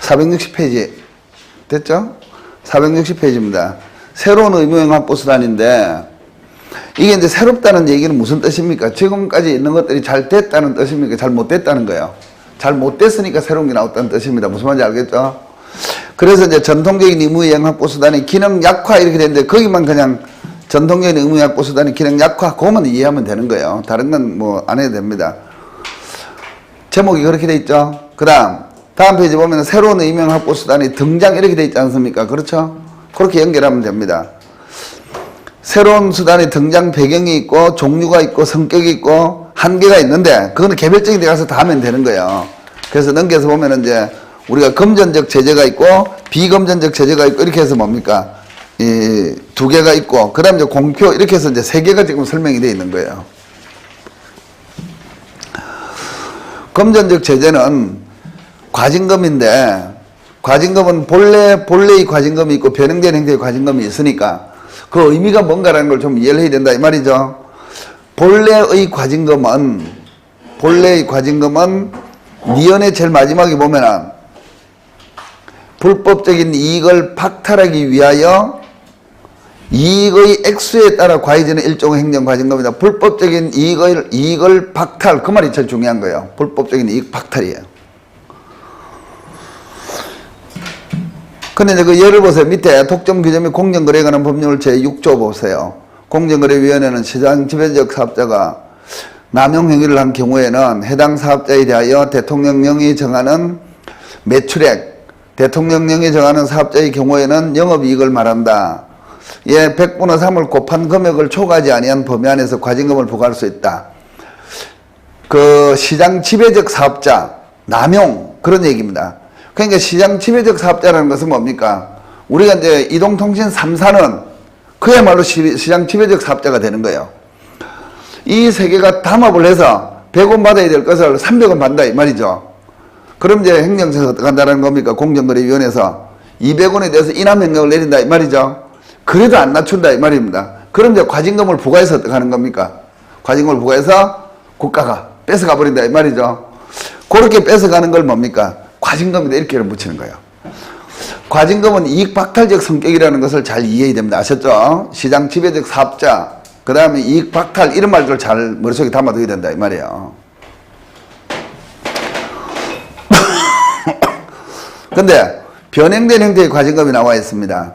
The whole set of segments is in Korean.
460페이지 됐죠? 460페이지입니다. 새로운 의무형 확보수단인데 이게 이제 새롭다는 얘기는 무슨 뜻입니까? 지금까지 있는 것들이 잘 됐다는 뜻입니까? 잘 못됐다는 거예요. 잘 못됐으니까 새로운 게 나왔다는 뜻입니다. 무슨 말인지 알겠죠? 그래서 이제 전통적인 의무형 확보수단이 기능 약화 이렇게 되는데 거기만 그냥 전통적인 의무형 확보수단이 기능 약화 그것만 이해하면 되는 거예요. 다른 건 뭐 안 해도 됩니다. 제목이 그렇게 돼 있죠? 그 다음 페이지 보면 새로운 의무형 확보수단이 등장 이렇게 돼 있지 않습니까? 그렇죠? 그렇게 연결하면 됩니다. 새로운 수단의 등장 배경이 있고 종류가 있고 성격이 있고 한계가 있는데 그거는 개별적인 데 가서 다 하면 되는 거예요. 그래서 넘겨서 보면 이제 우리가 금전적 제재가 있고 비금전적 제재가 있고 이렇게 해서 뭡니까? 이 두 개가 있고 그 다음에 이제 공표 이렇게 해서 이제 세 개가 지금 설명이 되어 있는 거예요. 금전적 제재는 과징금인데 과징금은 본래의 과징금이 있고 변형된 형태의 과징금이 있으니까 그 의미가 뭔가라는 걸 좀 이해를 해야 된다 이 말이죠. 본래의 과징금은 니은의 제일 마지막에 보면은 불법적인 이익을 박탈하기 위하여 이익의 액수에 따라 과해지는 일종의 행정과징금이다. 불법적인 이익을 박탈 그 말이 제일 중요한 거예요. 불법적인 이익 박탈이에요. 근데 이제 그 예를 보세요. 밑에 독점규제 및 공정거래에 관한 법률 제6조 보세요. 공정거래위원회는 시장 지배적 사업자가 남용 행위를 한 경우에는 해당 사업자에 대하여 대통령령이 정하는 매출액, 대통령령이 정하는 사업자의 경우에는 영업이익을 말한다. 예, 100분의 3을 곱한 금액을 초과하지 아니한 범위 안에서 과징금을 부과할 수 있다. 그 시장 지배적 사업자, 남용 그런 얘기입니다. 그러니까 시장 지배적 사업자라는 것은 뭡니까? 우리가 이제 이동통신 3사는 그야말로 시장 지배적 사업자가 되는 거예요. 이 세 개가 담합을 해서 100원 받아야 될 것을 300원 받는다 이 말이죠. 그럼 이제 행정처에서 어떻게 한다는 겁니까? 공정거래위원회에서 200원에 대해서 인하명령을 내린다 이 말이죠. 그래도 안 낮춘다 이 말입니다. 그럼 이제 과징금을 부과해서 어떻게 하는 겁니까? 과징금을 부과해서 국가가 뺏어가 버린다 이 말이죠. 그렇게 뺏어가는 걸 뭡니까? 과징금이다 이렇게 붙이는 거예요. 과징금은 이익박탈적 성격이라는 것을 잘 이해해야 됩니다. 아셨죠? 시장 지배적 사업자, 그 다음에 이익박탈 이런 말들을 잘 머릿속에 담아둬야 된다 이 말이에요. 근데 변형된 형태의 과징금이 나와 있습니다.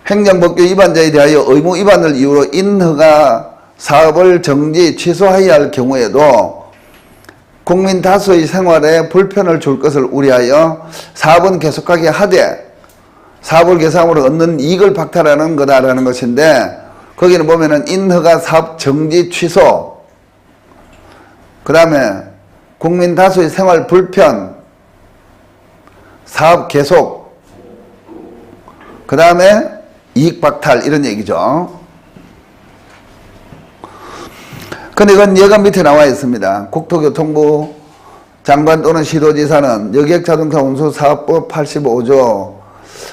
행정법규 위반자에 대하여 의무 위반을 이유로 인허가 사업을 정지, 취소하여야 할 경우에도 국민 다수의 생활에 불편을 줄 것을 우려하여 사업은 계속하게 하되 사업을 개상으로 얻는 이익을 박탈하는 거다라는 것인데 거기는 보면은 인허가 사업 정지, 취소, 그 다음에 국민 다수의 생활 불편, 사업 계속, 그 다음에 이익 박탈 이런 얘기죠. 근데 이건 예가 밑에 나와 있습니다. 국토교통부 장관 또는 시도지사는 여객자동차 운수사업법 85조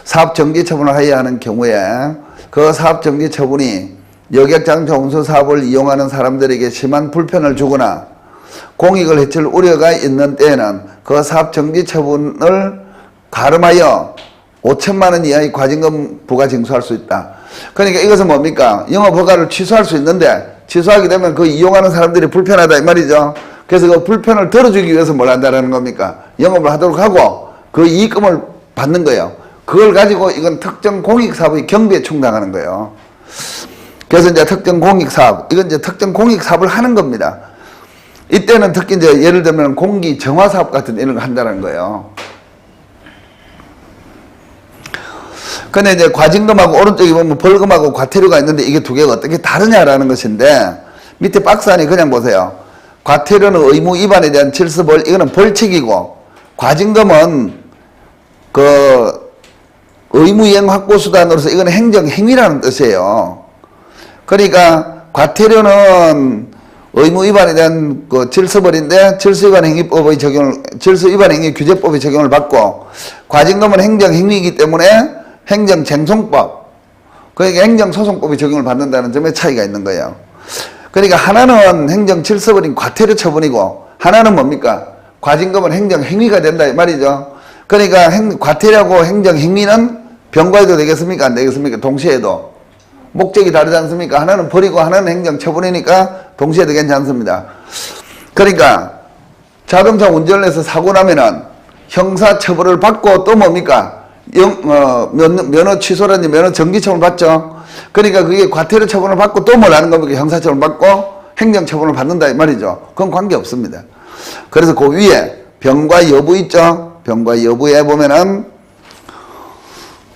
사업정지 처분을 하여야 하는 경우에 그 사업정지 처분이 여객자동차 운수사업을 이용하는 사람들에게 심한 불편을 주거나 공익을 해칠 우려가 있는 때에는 그 사업정지 처분을 가름하여 5천만 원 이하의 과징금 부과 징수할 수 있다. 그러니까 이것은 뭡니까? 영업허가를 취소할 수 있는데 취소하게 되면 그 이용하는 사람들이 불편하다 이 말이죠. 그래서 그 불편을 덜어주기 위해서 뭘 한다라는 겁니까? 영업을 하도록 하고 그 이익금을 받는 거예요. 그걸 가지고 이건 특정 공익사업의 경비에 충당하는 거예요. 그래서 이제 특정 공익사업, 이건 이제 특정 공익사업을 하는 겁니다. 이때는 특히 이제 예를 들면 공기 정화사업 같은 이런 걸 한다는 거예요. 근데 이제 과징금하고 오른쪽에 보면 벌금하고 과태료가 있는데 이게 두 개가 어떻게 다르냐라는 것인데 밑에 박스 안에 그냥 보세요. 과태료는 의무 위반에 대한 질서벌, 이거는 벌칙이고 과징금은 그 의무이행 확보수단으로서 이거는 행정행위라는 뜻이에요. 그러니까 과태료는 의무 위반에 대한 그 질서벌인데 질서위반 행위법의 적용을, 질서위반 행위 규제법의 적용을 받고 과징금은 행정행위이기 때문에 행정쟁송법, 그러니까 행정소송법이 적용을 받는다는 점에 차이가 있는 거예요. 그러니까 하나는 행정질서벌인 과태료 처분이고 하나는 뭡니까? 과징금은 행정행위가 된다 이 말이죠. 그러니까 과태료하고 행정행위는 병과해도 되겠습니까? 안 되겠습니까? 동시에 해도. 목적이 다르지 않습니까? 하나는 버리고 하나는 행정처분이니까 동시에 해도 괜찮습니다. 그러니까 자동차 운전을 해서 사고 나면은 형사처벌을 받고 또 뭡니까? 면허 취소라든지 면허 정지처분 받죠. 그러니까 그게 과태료 처분을 받고 또 뭘 하는 겁니까? 형사처분 받고 행정처분을 받는다 이 말이죠. 그건 관계없습니다. 그래서 그 위에 병과 여부 있죠. 병과 여부에 보면은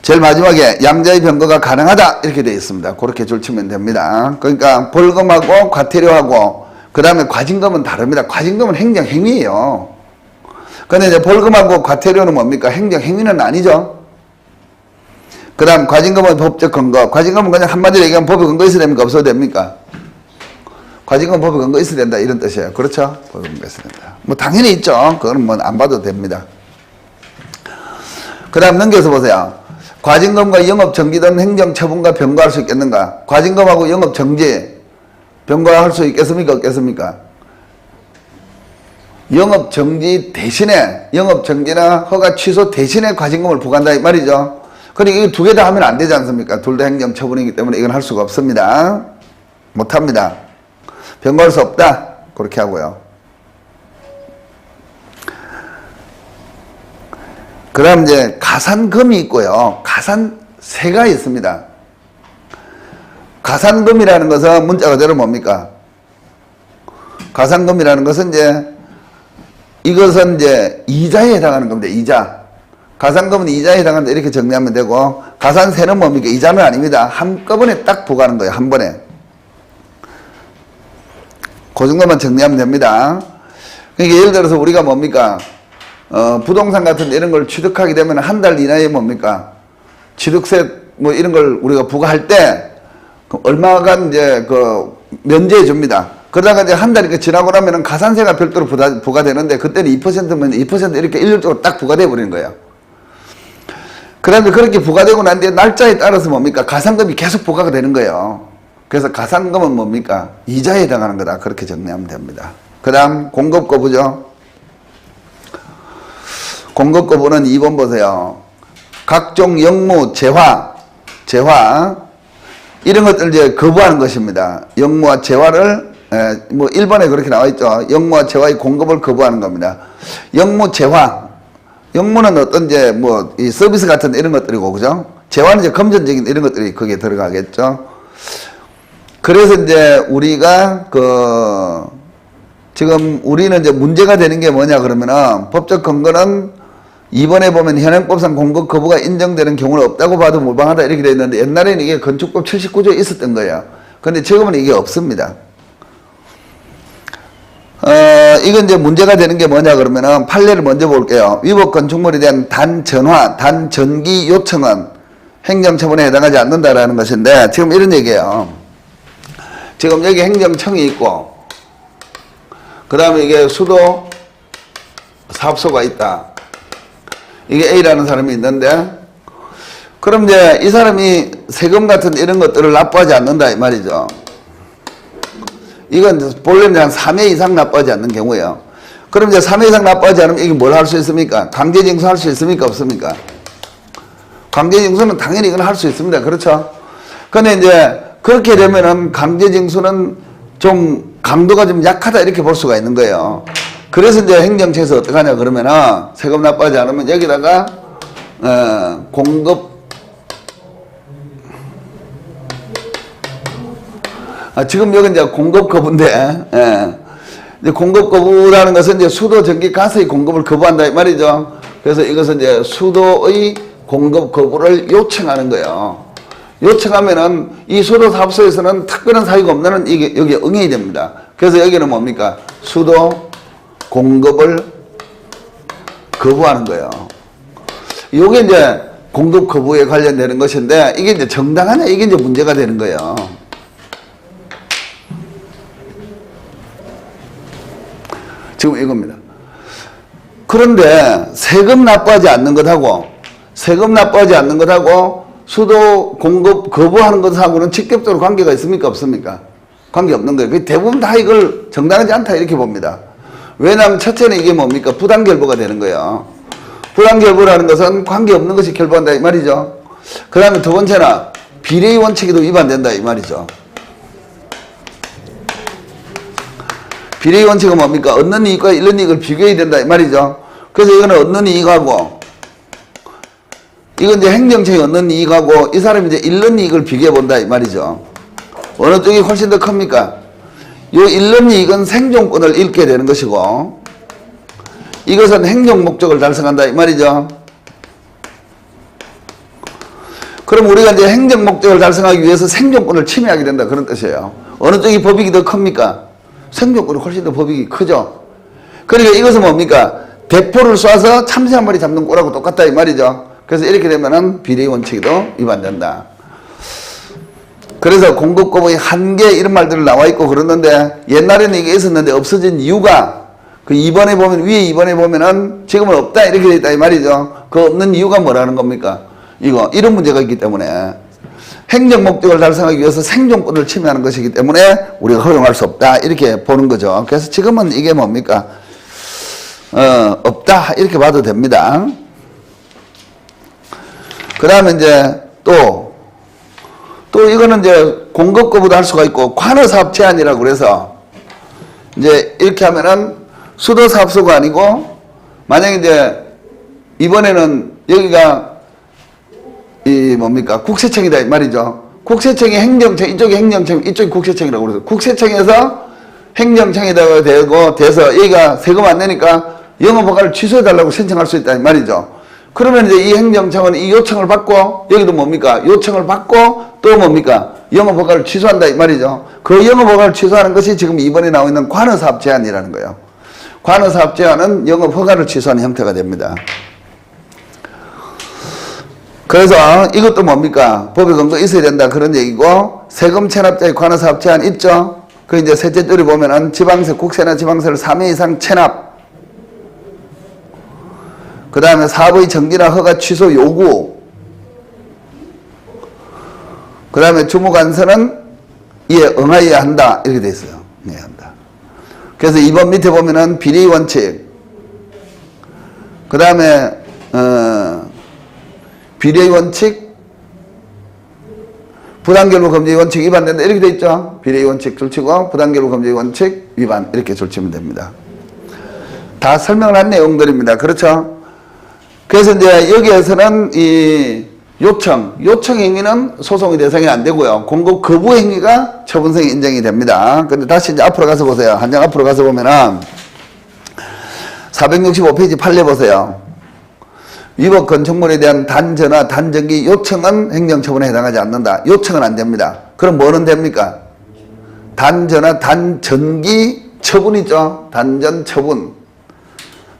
제일 마지막에 양자의 병거가 가능하다 이렇게 되어 있습니다. 그렇게 줄치면 됩니다. 그러니까 벌금하고 과태료하고 그 다음에 과징금은 다릅니다. 과징금은 행정행위예요. 근데 이제 벌금하고 과태료는 뭡니까? 행정행위는 아니죠. 그 다음 과징금은 법적 근거. 과징금은 그냥 한마디로 얘기하면 법의 근거 있어야 됩니까? 없어도 됩니까? 과징금은 법의 근거 있어야 된다 이런 뜻이에요. 그렇죠? 법의 근거 있어야 된다. 뭐 당연히 있죠. 그거는 뭐 안 봐도 됩니다. 그 다음 넘겨서 보세요. 과징금과 영업정지 등 행정처분과 병과할 수 있겠는가? 과징금하고 영업정지 병과할 수 있겠습니까? 없겠습니까? 영업정지 대신에 영업정지나 허가 취소 대신에 과징금을 부과한다 이 말이죠. 그러니까 이거 두 개 다 하면 안 되지 않습니까? 둘 다 행정처분이기 때문에 이건 할 수가 없습니다. 못합니다. 병과할 수 없다. 그렇게 하고요. 그 다음 이제 가산금이 있고요. 가산세가 있습니다. 가산금이라는 것은 문자 그대로 뭡니까? 가산금이라는 것은 이것은 이자에 해당하는 겁니다. 이자. 가산금은 이자에 해당한다. 이렇게 정리하면 되고, 가산세는 뭡니까? 이자는 아닙니다. 한꺼번에 딱 부과하는 거예요. 한 번에. 그 정도만 정리하면 됩니다. 그러니까 예를 들어서 우리가 뭡니까? 부동산 같은 이런 걸 취득하게 되면 한 달 이내에 뭡니까? 취득세 뭐 이런 걸 우리가 부과할 때 얼마간 면제해 줍니다. 그러다가 이제 한 달이 지나고 나면은 가산세가 별도로 부과되는데 그때는 2%면 2% 이렇게 일률적으로 딱 부과돼 버리는 거예요. 그 다음에 그렇게 부과되고 난 뒤에 날짜에 따라서 뭡니까? 가산금이 계속 부과가 되는 거예요. 그래서 가산금은 뭡니까? 이자에 해당하는 거다. 그렇게 정리하면 됩니다. 그 다음 공급거부죠. 공급거부는 2번 보세요. 각종 영무, 재화 이런 것들 거부하는 것입니다. 영무와 재화를 뭐 1번에 그렇게 나와 있죠. 영무와 재화의 공급을 거부하는 겁니다. 영무, 재화. 영무는 어떤 이 서비스 같은 이런 것들이고, 그죠? 재화는 금전적인 이런 것들이 거기에 들어가겠죠. 그래서 우리가 지금 우리는 문제가 되는 게 뭐냐 그러면은 법적 근거는 2번에 보면 현행법상 공급 거부가 인정되는 경우는 없다고 봐도 무방하다 이렇게 되어 있는데 옛날에는 이게 건축법 79조에 있었던 거예요. 근데 지금은 이게 없습니다. 이건 문제가 되는 게 뭐냐 그러면은 판례를 먼저 볼게요. 위법 건축물에 대한 단전화, 단전기 요청은 행정처분에 해당하지 않는다라는 것인데 지금 이런 얘기예요. 지금 여기 행정청이 있고 그 다음에 이게 수도 사업소가 있다. 이게 A라는 사람이 있는데 그럼 이 사람이 세금 같은 이런 것들을 납부하지 않는다 이 말이죠. 이건 본래는 한 3회 이상 납부하지 않는 경우예요. 그럼 3회 이상 납부하지 않으면 이게 뭘 할 수 있습니까? 강제징수 할 수 있습니까? 없습니까? 강제징수는 당연히 이건 할 수 있습니다. 그렇죠? 근데 그렇게 되면은 강제징수는 좀 강도가 좀 약하다 이렇게 볼 수가 있는 거예요. 그래서 행정처에서 어떻게 하냐 그러면은 세금 납부하지 않으면 여기다가 공급 지금 여기 공급 거부인데 공급 거부라는 것은 수도 전기 가스의 공급을 거부한다 이 말이죠. 그래서 이것은 수도의 공급 거부를 요청하는 거예요. 요청하면은 이 수도 사업소에서는 특별한 사유가 없는 이게 여기에 응해야 됩니다. 그래서 여기는 뭡니까? 수도 공급을 거부하는 거예요. 이게 공급 거부에 관련되는 것인데 이게 정당하냐 이게 문제가 되는 거예요. 지금 이겁니다. 그런데 세금 납부하지 않는 것하고 수도 공급 거부하는 것하고는 직접적으로 관계가 있습니까? 없습니까? 관계없는 거예요. 대부분 다 이걸 정당하지 않다 이렇게 봅니다. 왜냐하면 첫째는 이게 뭡니까? 부당결부가 되는 거예요. 부당결부라는 것은 관계없는 것이 결부한다 이 말이죠. 그 다음에 두 번째는 비례의 원칙에도 위반된다 이 말이죠. 비례의 원칙은 뭡니까? 얻는 이익과 잃는 이익을 비교해야 된다 이 말이죠. 그래서 이거는 얻는 이익하고 이건 이제 행정청이 얻는 이익하고 이 사람이 이제 잃는 이익을 비교해 본다 이 말이죠. 어느 쪽이 훨씬 더 큽니까? 이 잃는 이익은 생존권을 잃게 되는 것이고 이것은 행정 목적을 달성한다 이 말이죠. 그럼 우리가 이제 행정 목적을 달성하기 위해서 생존권을 침해하게 된다 그런 뜻이에요. 어느 쪽이 법익이 더 큽니까? 생존권이 훨씬 더 법익이 크죠. 그러니까 이것은 뭡니까? 대포를 쏴서 참새 한 마리 잡는 꼴하고 똑같다 이 말이죠. 그래서 이렇게 되면은 비례의 원칙에도 위반된다. 그래서 공급거부의 한계 이런 말들 나와 있고 그러는데 옛날에는 이게 있었는데 없어진 이유가 그 2번에 보면 위에 2번에 보면은 지금은 없다 이렇게 돼 있다 이 말이죠. 그 없는 이유가 뭐라는 겁니까? 이런 문제가 있기 때문에 행정 목적을 달성하기 위해서 생존권을 침해하는 것이기 때문에 우리가 허용할 수 없다 이렇게 보는 거죠. 그래서 지금은 이게 뭡니까? 없다 이렇게 봐도 됩니다. 그 다음에 이제 또 이거는 이제 공급 거부도 할 수가 있고 관여사업 제한이라고 그래서 이제 이렇게 하면은 수도사업소가 아니고 만약에 이제 이번에는 여기가 이 뭡니까 국세청이다 이 말이죠. 국세청이 행정청 이쪽이 행정청 이쪽이 국세청이라고 그래서 국세청에서 행정청에다가 돼서 여기가 세금 안 내니까 영업허가를 취소해달라고 신청할 수 있다 이 말이죠. 그러면 이제 이 행정청은 이 요청을 받고 여기도 뭡니까 요청을 받고 또 뭡니까 영업허가를 취소한다 이 말이죠. 그 영업허가를 취소하는 것이 지금 이번에 나와 있는 관여사업 제한이라는 거예요. 관여사업 제한은 영업허가를 취소하는 형태가 됩니다. 그래서 이것도 뭡니까 법의 근거 있어야 된다 그런 얘기고 세금 체납자의 관여사업 제한 있죠. 그 이제 셋째 줄에 보면은 지방세 국세나 지방세를 3회 이상 체납 그 다음에 사업의 정지나 허가 취소 요구 그 다음에 주무관서는 이에 응하여야 한다 이렇게 돼 있어요. 네, 한다. 그래서 2번 밑에 보면은 비례의 원칙 그 다음에 비례의 원칙 부당결부 금지 원칙 위반된다 이렇게 돼 있죠. 비례의 원칙 줄치고 부당결부 금지 원칙 위반 이렇게 줄치면 됩니다. 다 설명을 한 내용들입니다. 그렇죠. 그래서 이제 여기에서는 이 요청 행위는 소송의 대상이 안 되고요. 공급 거부 행위가 처분성이 인정이 됩니다. 근데 다시 이제 앞으로 가서 보세요. 한 장 앞으로 가서 보면은 465페이지 판례 보세요. 위법 건축물에 대한 단전화, 단전기 요청은 행정처분에 해당하지 않는다. 요청은 안 됩니다. 그럼 뭐는 됩니까? 단전화, 단전기 처분이죠. 단전 처분.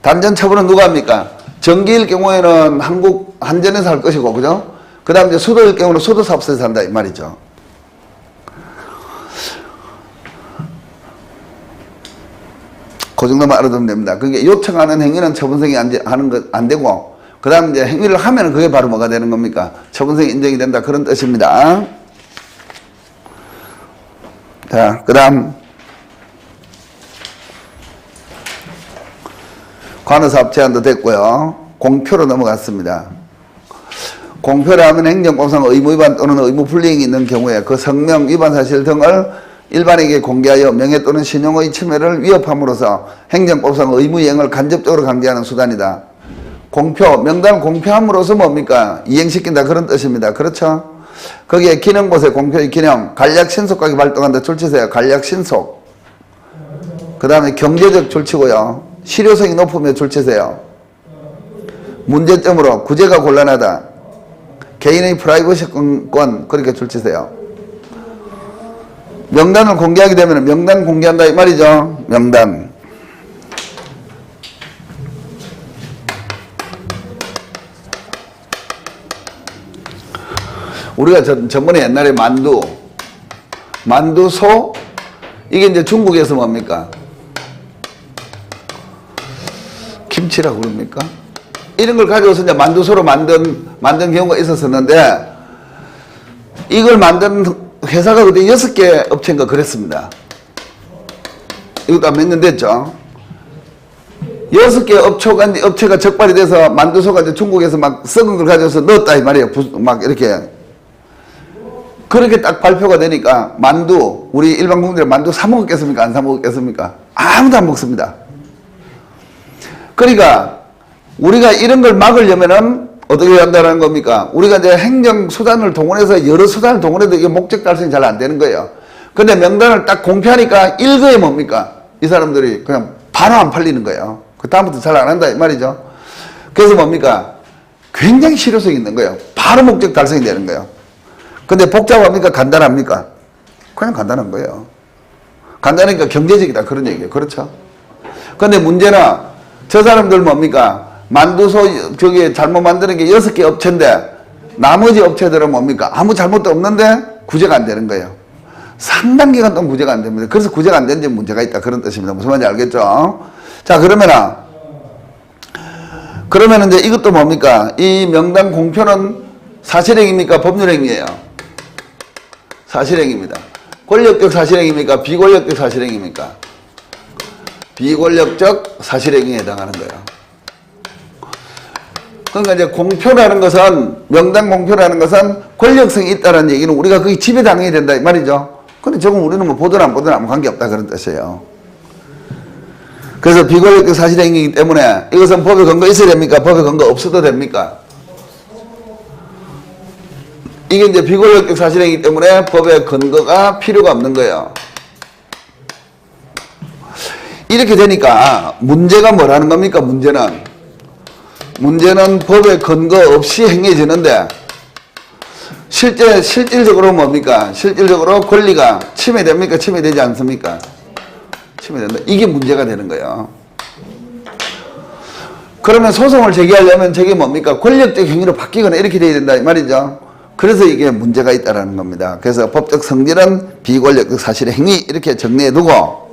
단전 처분은 누가 합니까? 전기일 경우에는 한국 한전에서 할 것이고, 그죠? 그 다음 이제 수도일 경우는 수도사업소에서 한다, 이 말이죠. 그 정도만 알아두면 됩니다. 그게 요청하는 행위는 처분성이 안 되고, 그 다음 이제 행위를 하면 그게 바로 뭐가 되는 겁니까? 처분성이 인정이 된다. 그런 뜻입니다. 자, 그 다음. 관여사업 제한도 됐고요. 공표로 넘어갔습니다. 공표를 하면 행정법상 의무 위반 또는 의무 불이행이 있는 경우에 그 성명, 위반 사실 등을 일반에게 공개하여 명예 또는 신용의 침해를 위협함으로써 행정법상 의무 이행을 간접적으로 강제하는 수단이다. 공표, 명단 공표함으로써 뭡니까? 이행시킨다 그런 뜻입니다. 그렇죠? 거기에 기능 보세요. 공표의 기능. 간략신속하게 발동한다. 줄치세요. 간략신속. 그 다음에 경제적 줄치고요. 실효성이 높으면 줄치세요. 문제점으로 구제가 곤란하다. 개인의 프라이버시권 그렇게 줄치세요. 명단을 공개하게 되면 명단 공개한다 이 말이죠. 명단. 우리가 저번에 옛날에 만두소 이게 이제 중국에서 뭡니까? 김치라고 그럽니까? 이런 걸 가져와서 이제 만두소로 만든 경우가 있었었는데 이걸 만든 회사가 그때 6개 업체인가 그랬습니다. 이것도 몇 년 됐죠? 6개 업체가 적발이 돼서 만두소가 이제 중국에서 막 썩은 걸 가져와서 넣었다 이 말이에요. 막 이렇게. 그렇게 딱 발표가 되니까 만두, 우리 일반 국민들은 만두 사 먹었겠습니까? 안 사 먹었겠습니까? 아무도 안 먹습니다. 그러니까 우리가 이런 걸 막으려면은 어떻게 한다는 겁니까? 우리가 이제 행정 수단을 동원해서 여러 수단을 동원해도 이게 목적 달성이 잘 안 되는 거예요. 근데 명단을 딱 공표하니까 일거에 뭡니까? 이 사람들이 그냥 바로 안 팔리는 거예요. 그 다음부터 잘 안 한다 이 말이죠. 그래서 뭡니까? 굉장히 실효성이 있는 거예요. 바로 목적 달성이 되는 거예요. 근데 복잡합니까? 간단합니까? 그냥 간단한 거예요. 간단하니까 경제적이다 그런 얘기예요. 그렇죠? 근데 문제는 저 사람들 뭡니까? 만두소 저기 잘못 만드는 게 6개 업체인데 나머지 업체들은 뭡니까? 아무 잘못도 없는데 구제가 안 되는 거예요. 상당 기간 동안 구제가 안 됩니다. 그래서 구제가 안 되는 데 문제가 있다 그런 뜻입니다. 무슨 말인지 알겠죠? 자 그러면은 이제 이것도 뭡니까? 이 명단 공표는 사실행위입니까? 법률행위예요. 사실행위입니다. 권력적 사실행위입니까? 비권력적 사실행위입니까? 비권력적 사실행위에 해당하는 거예요. 그러니까 이제 공표라는 것은, 명단 공표라는 것은 권력성이 있다는 얘기는 우리가 거기 지배당해야 된다 이 말이죠. 근데 저건 우리는 뭐 보든 안 보든 아무 관계없다 그런 뜻이에요. 그래서 비권력적 사실행위이기 때문에 이것은 법에 근거 있어야 됩니까? 법에 근거 없어도 됩니까? 이게 이제 비권력적 사실행위이기 때문에 법에 근거가 필요가 없는 거예요. 이렇게 되니까 문제가 뭐라는 겁니까? 문제는 법에 근거 없이 행해지는데 실질적으로 뭡니까? 실질적으로 권리가 침해됩니까? 침해되지 않습니까? 침해된다. 이게 문제가 되는 거예요. 그러면 소송을 제기하려면 저게 뭡니까? 권력적 행위로 바뀌거나 이렇게 돼야 된다 이 말이죠. 그래서 이게 문제가 있다는 겁니다. 그래서 법적 성질은 비권력적 사실의 행위 이렇게 정리해두고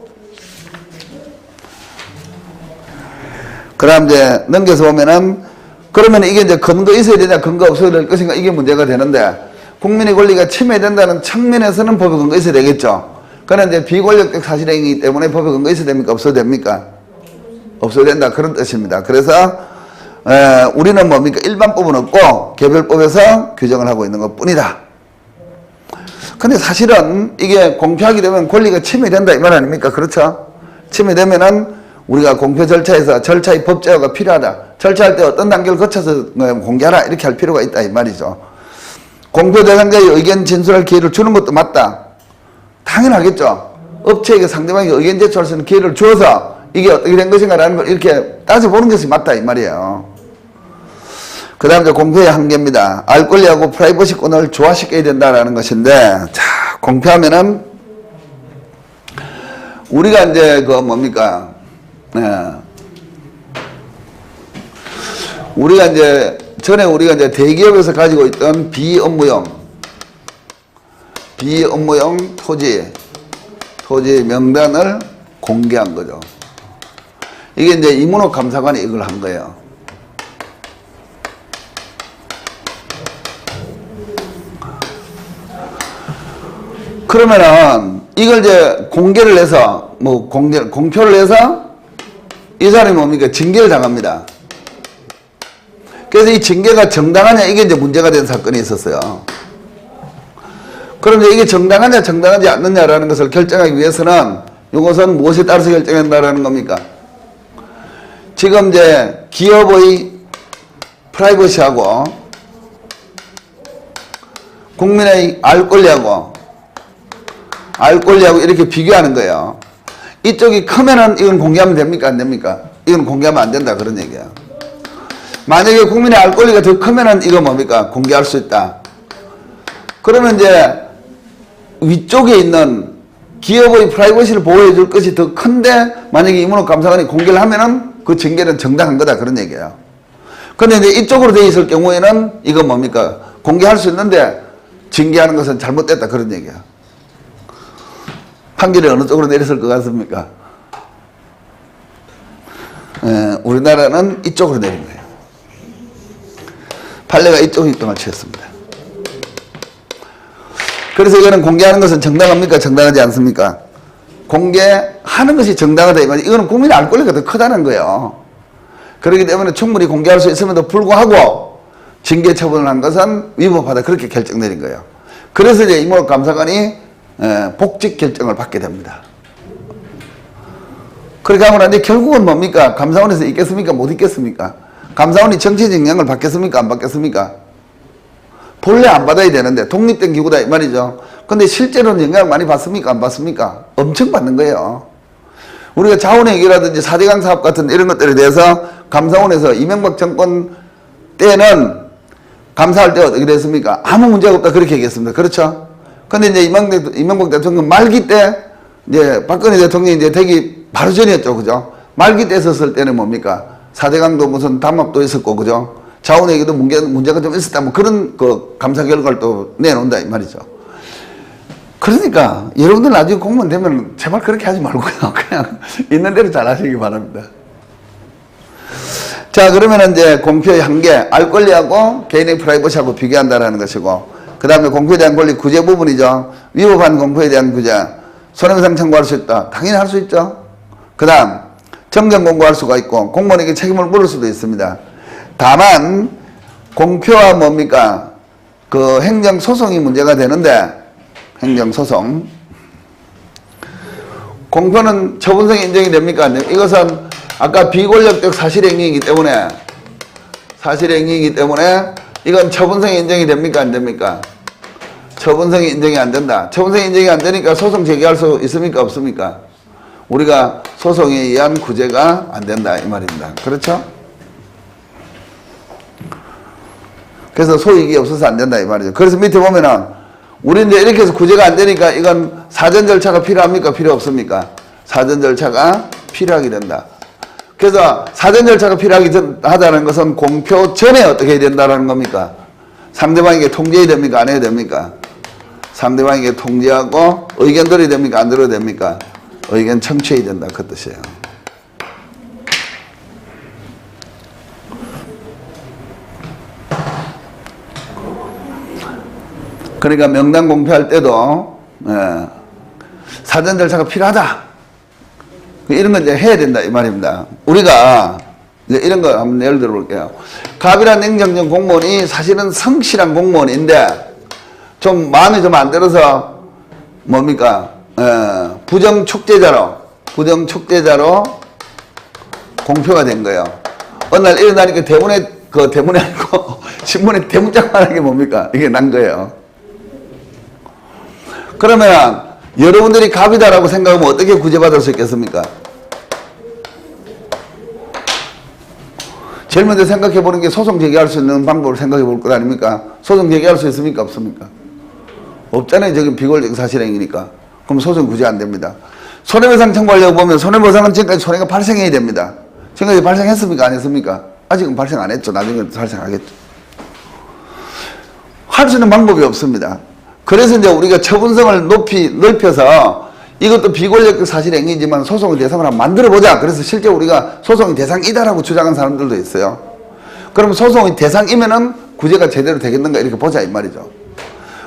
그 다음 이제 넘겨서 보면은 그러면 이게 이제 근거 있어야 되냐 근거 없어야 될 것인가 이게 문제가 되는데 국민의 권리가 침해된다는 측면에서는 법에 근거 있어야 되겠죠. 그런데 이제 비권력적 사실행위이기 때문에 법에 근거 있어야 됩니까? 없어야 됩니까? 없어야 된다 그런 뜻입니다. 그래서 우리는 뭡니까? 일반법은 없고 개별법에서 규정을 하고 있는 것 뿐이다. 근데 사실은 이게 공표하게 되면 권리가 침해된다 이 말 아닙니까? 그렇죠? 침해되면은 우리가 공표 절차에서 절차의 법제화가 필요하다. 절차할 때 어떤 단계를 거쳐서 공개하라 이렇게 할 필요가 있다 이 말이죠. 공표 대상자의 의견 진술할 기회를 주는 것도 맞다. 당연하겠죠. 업체에게 상대방이 의견 제출할 수 있는 기회를 주어서 이게 어떻게 된 것인가라는 걸 이렇게 따져보는 것이 맞다 이 말이에요. 그 다음 이제 공표의 한계입니다. 알 권리하고 프라이버시권을 조화시켜야 된다라는 것인데 자 공표하면은 우리가 이제 그 뭡니까? 우리가 이제 전에 우리가 이제 대기업에서 가지고 있던 비업무용 토지 명단을 공개한 거죠. 이게 이제 이문호 감사관이 이걸 한 거예요. 그러면은 이걸 이제 공개를 해서 공표를 해서 이 사람이 뭡니까? 징계를 당합니다. 그래서 이 징계가 정당하냐 이게 이제 문제가 된 사건이 있었어요. 그런데 이게 정당하냐 정당하지 않느냐라는 것을 결정하기 위해서는 이것은 무엇에 따라서 결정한다라는 겁니까? 지금 이제 기업의 프라이버시하고 국민의 알 권리하고 이렇게 비교하는 거예요. 이쪽이 크면은 이건 공개하면 됩니까? 안 됩니까? 이건 공개하면 안 된다 그런 얘기야. 만약에 국민의 알 권리가 더 크면은 이거 뭡니까? 공개할 수 있다. 그러면 이제 위쪽에 있는 기업의 프라이버시를 보호해 줄 것이 더 큰데 만약에 이문호 감사관이 공개를 하면은 그 징계는 정당한 거다 그런 얘기예요. 근데 이제 이쪽으로 돼 있을 경우에는 이거 뭡니까? 공개할 수 있는데 징계하는 것은 잘못됐다 그런 얘기야. 판결이 어느 쪽으로 내렸을 것 같습니까? 우리나라는 이쪽으로 내린 거예요. 판례가 이쪽 입장을 취했습니다. 그래서 이거는 공개하는 것은 정당합니까? 정당하지 않습니까? 공개하는 것이 정당하다. 이거는 국민의 알 권리가 더 크다는 거예요. 그렇기 때문에 충분히 공개할 수 있음에도 불구하고 징계 처분을 한 것은 위법하다. 그렇게 결정 내린 거예요. 그래서 이제 이모록 감사관이 복직 결정을 받게 됩니다. 그렇게 하고 나는데 결국은 뭡니까? 감사원에서 있겠습니까? 못 있겠습니까? 감사원이 정치적 영향을 받겠습니까? 안 받겠습니까? 본래 안 받아야 되는데 독립된 기구다 이 말이죠. 근데 실제로는 영향을 많이 받습니까? 안 받습니까? 엄청 받는 거예요. 우리가 자원회계라든지 4대강 사업 같은 이런 것들에 대해서 감사원에서 이명박 정권 때는 감사할 때 어떻게 됐습니까? 아무 문제가 없다 그렇게 얘기했습니다. 그렇죠? 근데 이제 이명박 대통령 말기 때 이제 박근혜 대통령이 이제 되기 바로 전이었죠. 그죠? 말기 때 있었을 때는 뭡니까? 4대강도 무슨 담합도 있었고, 그죠? 자원회계도 문제가 좀 있었다. 뭐 그런 그 감사 결과를 또 내놓는다. 이 말이죠. 그러니까 여러분들 나중에 공무원 되면 제발 그렇게 하지 말고요. 그냥 있는 대로 잘 하시기 바랍니다. 자, 그러면 이제 공표의 한계, 알 권리하고 개인의 프라이버시하고 비교한다라는 것이고, 그 다음에 공표에 대한 권리 구제 부분이죠. 위법한 공표에 대한 구제. 손해배상 청구할 수 있다. 당연히 할 수 있죠. 그 다음, 정정 공고할 수가 있고, 공무원에게 책임을 물을 수도 있습니다. 다만, 공표와 뭡니까? 그 행정소송이 문제가 되는데, 행정소송. 공표는 처분성이 인정이 됩니까? 안 됩니까? 이것은 아까 비권력적 사실행위이기 때문에, 이건 처분성이 인정이 됩니까? 안 됩니까? 처분성이 인정이 안 된다. 처분성이 인정이 안 되니까 소송 제기할 수 있습니까? 없습니까? 우리가 소송에 의한 구제가 안 된다. 이 말입니다. 그렇죠? 그래서 소익이 없어서 안 된다. 이 말이죠. 그래서 밑에 보면은, 우리 이제 이렇게 해서 구제가 안 되니까 이건 사전 절차가 필요합니까? 필요 없습니까? 사전 절차가 필요하게 된다. 그래서 사전 절차가 필요하다는 것은 공표 전에 어떻게 해야 된다는 겁니까? 상대방에게 통지해야 됩니까? 안 해야 됩니까? 상대방에게 통지하고 의견 들어야 됩니까? 안 들어야 됩니까? 의견 청취해야 된다. 그 뜻이에요. 그러니까 명단 공표할 때도 사전 절차가 필요하다. 이런 건 이제 해야 된다 이 말입니다. 우리가 이제 이런 거 한번 예를 들어 볼게요. 갑이라는 행정직 공무원이 사실은 성실한 공무원인데 좀 마음이 좀 안 들어서 뭡니까? 부정촉재자로 공표가 된 거예요. 어느 날 일어나니까 대문에 아니고 신문에 대문짝만하게 뭡니까? 이게 난 거예요. 그러면 여러분들이 갑이다라고 생각하면 어떻게 구제받을 수 있겠습니까? 제일 먼저 생각해 보는 게 소송 제기할 수 있는 방법을 생각해 볼 것 아닙니까? 소송 제기할 수 있습니까? 없습니까? 없잖아요. 저기 비권력 사실행위니까. 그럼 소송 구제 안 됩니다. 손해배상 청구하려고 보면 손해배상은 지금까지 손해가 발생해야 됩니다. 지금까지 발생했습니까? 안 했습니까? 아직은 발생 안 했죠. 나중에 발생하겠죠. 할 수 있는 방법이 없습니다. 그래서 이제 우리가 처분성을 넓혀서 이것도 비권력적 사실행위지만 소송의 대상을 한번 만들어보자. 그래서 실제 우리가 소송의 대상이다라고 주장한 사람들도 있어요. 그럼 소송의 대상이면은 구제가 제대로 되겠는가 이렇게 보자 이 말이죠.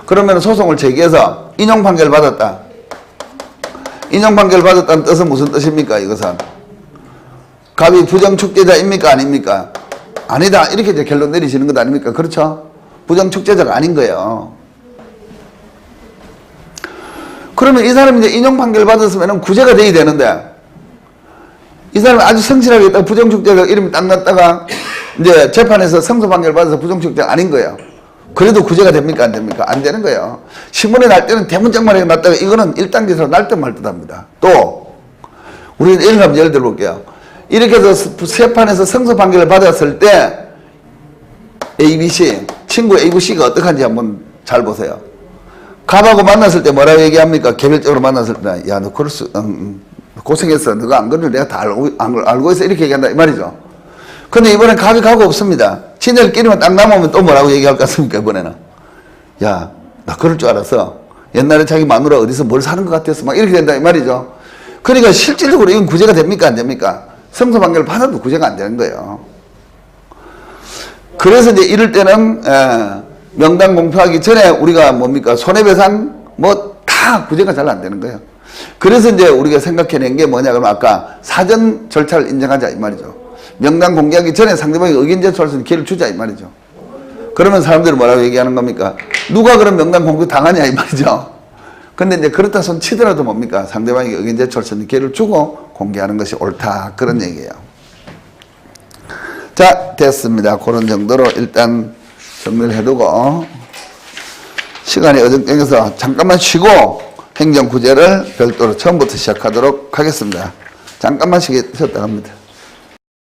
그러면 소송을 제기해서 인용 판결 받았다. 인용 판결 받았다는 뜻은 무슨 뜻입니까? 이것은 갑이 부정축제자입니까? 아닙니까? 아니다. 이렇게 이제 결론 내리시는 것 아닙니까? 그렇죠? 부정축제자가 아닌 거예요. 그러면 이 사람이 이제 인용 판결 받았으면 구제가 돼야 되는데, 이 사람이 아주 성실하게 있다가 부정축제자 이름이 딱 났다가, 이제 재판에서 승소 판결 받아서 부정축제가 아닌 거예요. 그래도 구제가 됩니까? 안 됩니까? 안 되는 거예요. 신문에 날 때는 대문짝만하게 났다가 이거는 1단계에서 날 듯 말 듯 합니다. 또, 우리는 이런 거 한번 예를 들어 볼게요. 이렇게 해서 재판에서 승소 판결을 받았을 때, ABC, 친구 ABC가 어떡한지 한번 잘 보세요. 갑하고 만났을 때 뭐라고 얘기합니까? 개별적으로 만났을 때, 야, 너 그럴 수, 고생했어. 너가 안 그러면 내가 다 알고 있어. 이렇게 얘기한다. 이 말이죠. 근데 이번엔 갑이 가고 없습니다. 친구들끼리만 딱 남으면 또 뭐라고 얘기할 것 같습니까? 이번에는. 야, 나 그럴 줄 알았어. 옛날에 자기 마누라 어디서 뭘 사는 것 같았어. 막 이렇게 된다. 이 말이죠. 그러니까 실질적으로 이건 구제가 됩니까? 안 됩니까? 승소 판결을 받아도 구제가 안 되는 거예요. 그래서 이제 이럴 때는, 명단 공표하기 전에 우리가 뭡니까? 손해배상 뭐 다 구제가 잘 안 되는 거예요. 그래서 이제 우리가 생각해낸 게 뭐냐 그러면 아까 사전 절차를 인정하자 이 말이죠. 명단 공개하기 전에 상대방이 의견 제출할 수 있는 기회를 주자 이 말이죠. 그러면 사람들이 뭐라고 얘기하는 겁니까? 누가 그런 명단 공개 당하냐 이 말이죠. 근데 이제 그렇다 손 치더라도 뭡니까? 상대방이 의견 제출할 수 있는 기회를 주고 공개하는 것이 옳다. 그런 얘기예요. 자, 됐습니다. 그런 정도로 일단 정리를 해두고 시간이 어정쩡해서 잠깐만 쉬고 행정구제를 별도로 처음부터 시작하도록 하겠습니다. 잠깐만 쉬었다 갑니다.